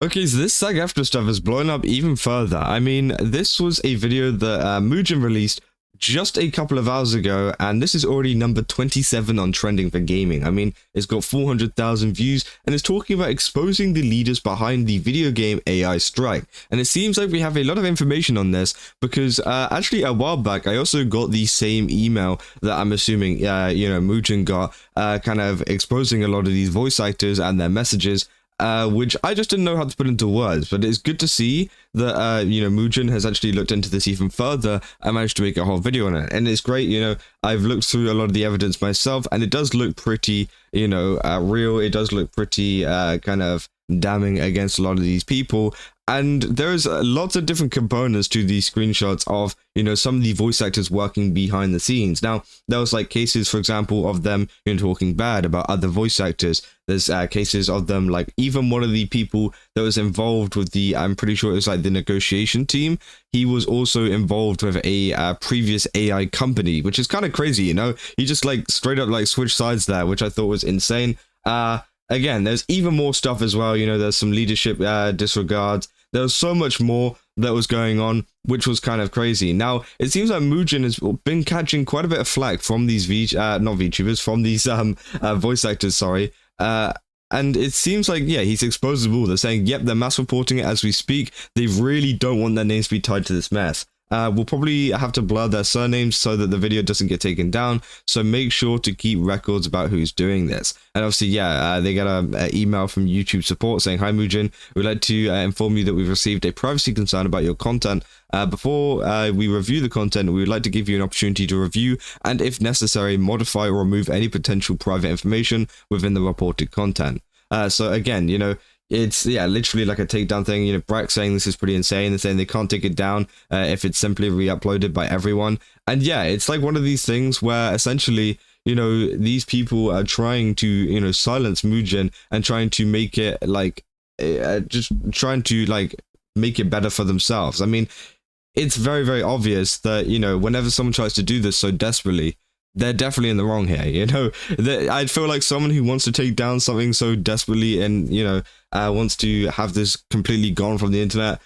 Okay, so this SAG-AFTRA stuff has blown up even further. I mean, this was a video that Mujin released just a couple of hours ago, and this is already number 27 on trending for gaming. I mean, it's got 400,000 views, and it's talking about exposing the leaders behind the video game AI strike. And it seems like we have a lot of information on this, because actually a while back, I also got the same email that I'm assuming, Mujin got, kind of exposing a lot of these voice actors and their messages, which I just didn't know how to put into words. But it's good to see that, Mujin has actually looked into this even further and managed to make a whole video on it. And it's great, I've looked through a lot of the evidence myself, and it does look pretty, real. It does look pretty kind of damning against a lot of these people. And there's lots of different components to these screenshots of, some of the voice actors working behind the scenes. Now, there was like cases, for example, of them talking bad about other voice actors. There's cases of them, like even one of the people that was involved with I'm pretty sure it was like the negotiation team. He was also involved with a previous AI company, which is kind of crazy, He just like straight up like switched sides there, which I thought was insane. Again, there's even more stuff as well. There's some leadership disregards. There was so much more that was going on, which was kind of crazy. Now, it seems like Mujin has been catching quite a bit of flack from these not VTubers, from these voice actors, sorry. And it seems like, yeah, he's exposed them all. They're saying, yep, they're mass reporting it as we speak. They really don't want their names to be tied to this mess. We'll probably have to blur their surnames so that the video doesn't get taken down. So make sure to keep records about who's doing this. And obviously, yeah, they get an email from YouTube support saying, "Hi Mujin, we'd like to inform you that we've received a privacy concern about your content. Before we review the content, we would like to give you an opportunity to review and, if necessary, modify or remove any potential private information within the reported content." So again, it's, yeah, literally like a takedown thing. Brack saying this is pretty insane and saying they can't take it down if it's simply re-uploaded by everyone. And yeah, it's like one of these things where essentially, these people are trying to, silence Mujin and trying to make it like, just trying to like make it better for themselves. I mean, it's very, very obvious that, whenever someone tries to do this so desperately, they're definitely in the wrong here, I feel like someone who wants to take down something so desperately and, wants to have this completely gone from the internet,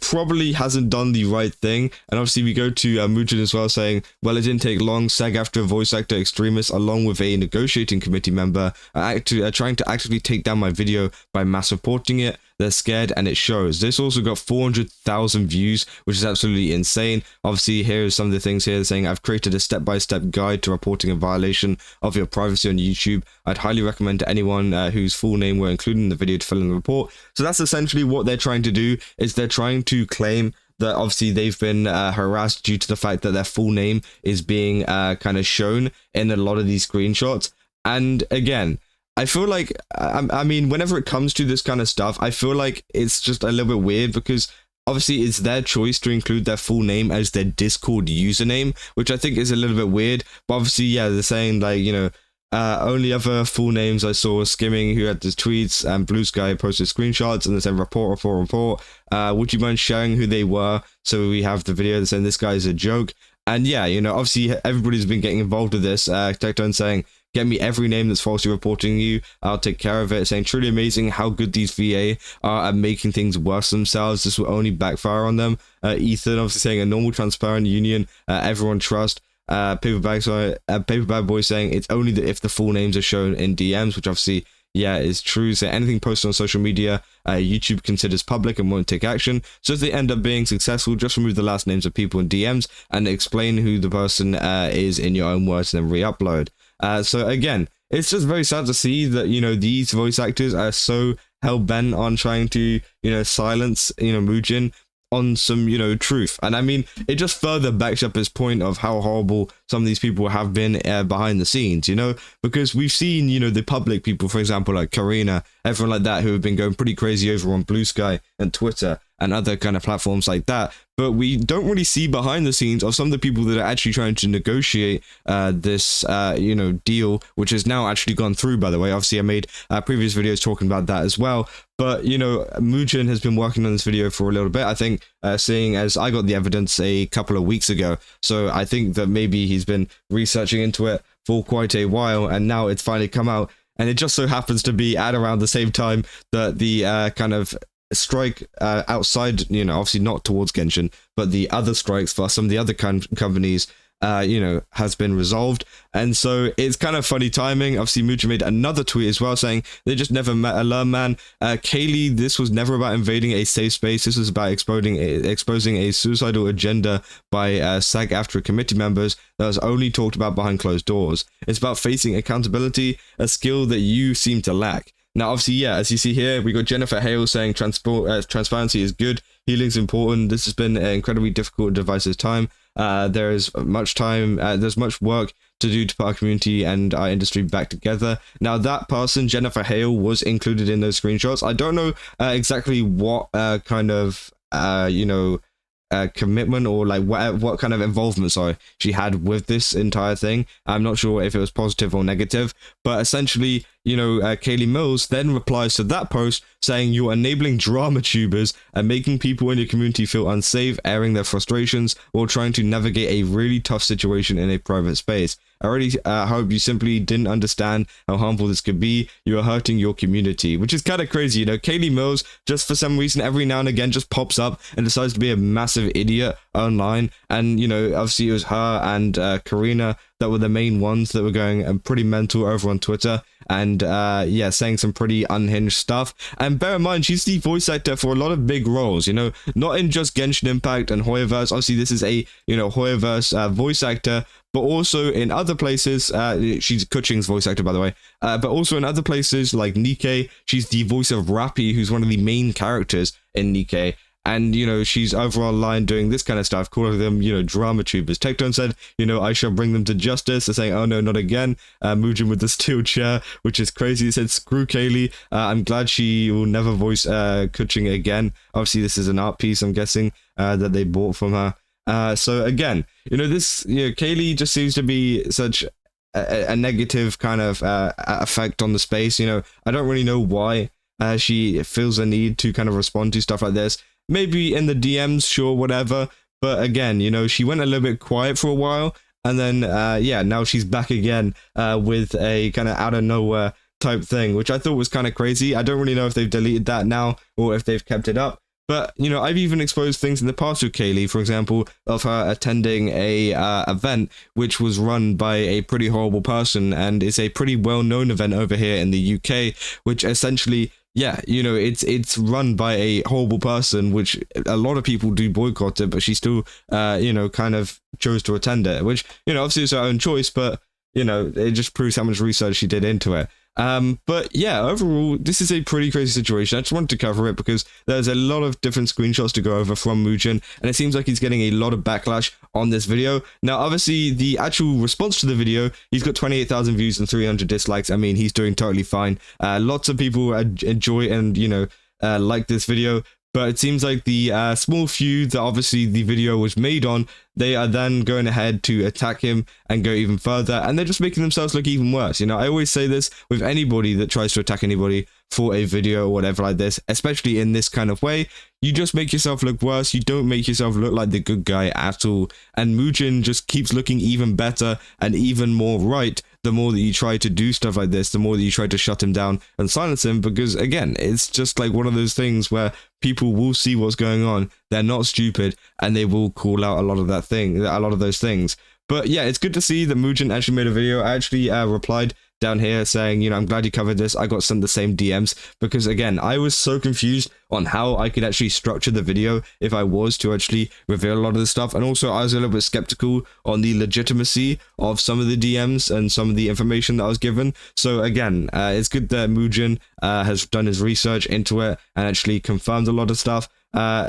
probably hasn't done the right thing. And obviously we go to Mujin as well saying, well, it didn't take long. SAG-AFTRA voice actor extremists, along with a negotiating committee member, are trying to actively take down my video by mass reporting it. They're scared, and it shows. This also got 400,000 views, which is absolutely insane. Obviously, here's some of the things here saying, I've created a step-by-step guide to reporting a violation of your privacy on YouTube. I'd highly recommend to anyone whose full name were included in the video to fill in the report. So that's essentially what they're trying to do, is they're trying to claim that obviously they've been harassed due to the fact that their full name is being kind of shown in a lot of these screenshots. And again, I feel like, I mean, whenever it comes to this kind of stuff, I feel like it's just a little bit weird, because obviously it's their choice to include their full name as their Discord username, which I think is a little bit weird. But obviously, yeah, they're saying like, only other full names I saw was Skimming, who had the tweets, and Blue Sky posted screenshots, and they said report. Would you mind sharing who they were? So we have the video saying this guy is a joke. And yeah, obviously everybody's been getting involved with this. Tectone saying, get me every name that's falsely reporting you. I'll take care of it. Saying, truly amazing how good these VA are at making things worse themselves. This will only backfire on them. Ethan obviously saying, a normal, transparent union. Everyone trust. Paperback Boy saying, it's only if the full names are shown in DMs, which obviously, yeah, is true. So anything posted on social media, YouTube considers public and won't take action. So if they end up being successful, just remove the last names of people in DMs and explain who the person is in your own words, and then re-upload. So again, it's just very sad to see that, these voice actors are so hell-bent on trying to, silence, Mujin on some, truth. And I mean, it just further backs up his point of how horrible some of these people have been behind the scenes, because we've seen, the public people, for example, like Karina, everyone like that, who have been going pretty crazy over on Blue Sky and Twitter and other kind of platforms like that. But we don't really see behind the scenes of some of the people that are actually trying to negotiate this, deal, which has now actually gone through, by the way. Obviously, I made previous videos talking about that as well. But, Mujin has been working on this video for a little bit, I think, seeing as I got the evidence a couple of weeks ago. So I think that maybe he's been researching into it for quite a while, and now it's finally come out. And it just so happens to be at around the same time that the kind of strike outside, you know, obviously not towards Genshin, but the other strikes for some of the other companies, you know, has been resolved. And so it's kind of funny timing. Obviously, Mujin made another tweet as well saying they just never learn, man. Kaylee, this was never about invading a safe space. This was about exposing a suicidal agenda by SAG-AFTRA committee members that was only talked about behind closed doors. It's about facing accountability, a skill that you seem to lack. Now, obviously, yeah, as you see here, we got Jennifer Hale saying transparency is good, healing's important. This has been an incredibly difficult and divisive time. There's much work to do to put our community and our industry back together. Now, that person, Jennifer Hale, was included in those screenshots. I don't know exactly what kind of, you know, commitment or like what kind of involvement, sorry, she had with this entire thing. I'm not sure if it was positive or negative, but essentially, you know, Kaylee Mills then replies to that post saying you're enabling drama tubers and making people in your community feel unsafe, airing their frustrations while trying to navigate a really tough situation in a private space. I really hope you simply didn't understand how harmful this could be. You are hurting your community, which is kind of crazy. You know, Kaylee Mills, just for some reason, every now and again, just pops up and decides to be a massive idiot online. And, you know, obviously it was her and Karina that were the main ones that were going pretty mental over on Twitter. And yeah, saying some pretty unhinged stuff. And bear in mind, she's the voice actor for a lot of big roles, you know, not in just Genshin Impact and HoYoverse. Obviously, this is a, you know, HoYoverse voice actor, but also in other places, she's Kuching's voice actor, by the way, but also in other places like Nikkei, she's the voice of Rappy, who's one of the main characters in Nikkei. And, you know, she's over online doing this kind of stuff, calling them, you know, drama tubers. Tectone said, you know, I shall bring them to justice. They're saying, oh no, not again. Mujin with the steel chair, which is crazy. He said, screw Kaylee. I'm glad she will never voice Kuching again. Obviously, this is an art piece, I'm guessing, that they bought from her. So again, you know, this, you know, Kaylee just seems to be such a negative kind of effect on the space. You know, I don't really know why she feels a need to kind of respond to stuff like this. Maybe in the DMs, sure, whatever. But again, you know, she went a little bit quiet for a while. And then, yeah, now she's back again with a kind of out of nowhere type thing, which I thought was kind of crazy. I don't really know if they've deleted that now or if they've kept it up. But, you know, I've even exposed things in the past with Kaylee, for example, of her attending a event which was run by a pretty horrible person. And it's a pretty well-known event over here in the UK, which essentially... yeah, you know, it's run by a horrible person, which a lot of people do boycott it, but she still, you know, kind of chose to attend it, which, you know, obviously is her own choice, but, you know, it just proves how much research she did into it. But yeah, overall, this is a pretty crazy situation. I just wanted to cover it because there's a lot of different screenshots to go over from Mujin, and it seems like he's getting a lot of backlash on this video. Now, obviously, the actual response to the video, he's got 28,000 views and 300 dislikes. I mean, he's doing totally fine. Lots of people enjoy and, you know, like this video. But it seems like the small few that obviously the video was made on, they are then going ahead to attack him and go even further. And they're just making themselves look even worse. You know, I always say this with anybody that tries to attack anybody for a video or whatever like this, especially in this kind of way. You just make yourself look worse. You don't make yourself look like the good guy at all. And Mujin just keeps looking even better and even more right the more that you try to do stuff like this, the more that you try to shut him down and silence him, because again, it's just like one of those things where people will see what's going on, they're not stupid, and they will call out a lot of those things. But yeah, it's good to see that Mujin actually made a video. I actually replied down here saying, you know, I'm glad you covered this. I got sent the same DMs because, again, I was so confused on how I could actually structure the video if I was to actually reveal a lot of this stuff. And also, I was a little bit skeptical on the legitimacy of some of the DMs and some of the information that I was given. So again, it's good that Mujin has done his research into it and actually confirmed a lot of stuff.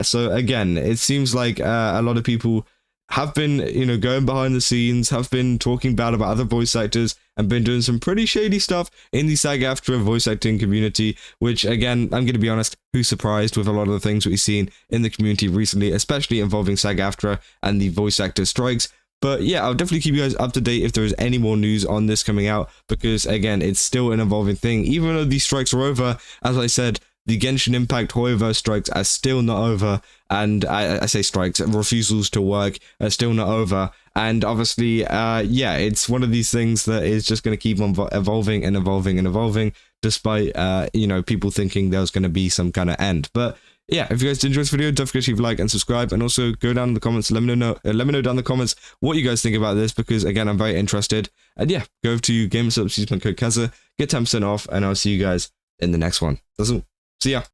So again, it seems like a lot of people have been, you know, going behind the scenes, have been talking bad about other voice actors, and been doing some pretty shady stuff in the SAG-AFTRA voice acting community, which, again, I'm going to be honest, who's surprised with a lot of the things we've seen in the community recently, especially involving SAG-AFTRA and the voice actor strikes. But yeah, I'll definitely keep you guys up to date if there is any more news on this coming out, because, again, it's still an evolving thing. Even though these strikes are over, as I said, the Genshin Impact HoYoverse strikes are still not over, and I say strikes, refusals to work are still not over, and obviously, yeah, it's one of these things that is just going to keep on evolving and evolving and evolving despite, you know, people thinking there was going to be some kind of end. But yeah, if you guys did enjoy this video, don't forget to leave a like and subscribe, and also go down in the comments, let me know down in the comments what you guys think about this, because again, I'm very interested. And yeah, go over to GameSups, use my code Kaza, get 10% off, and I'll see you guys in the next one. That's all. See ya.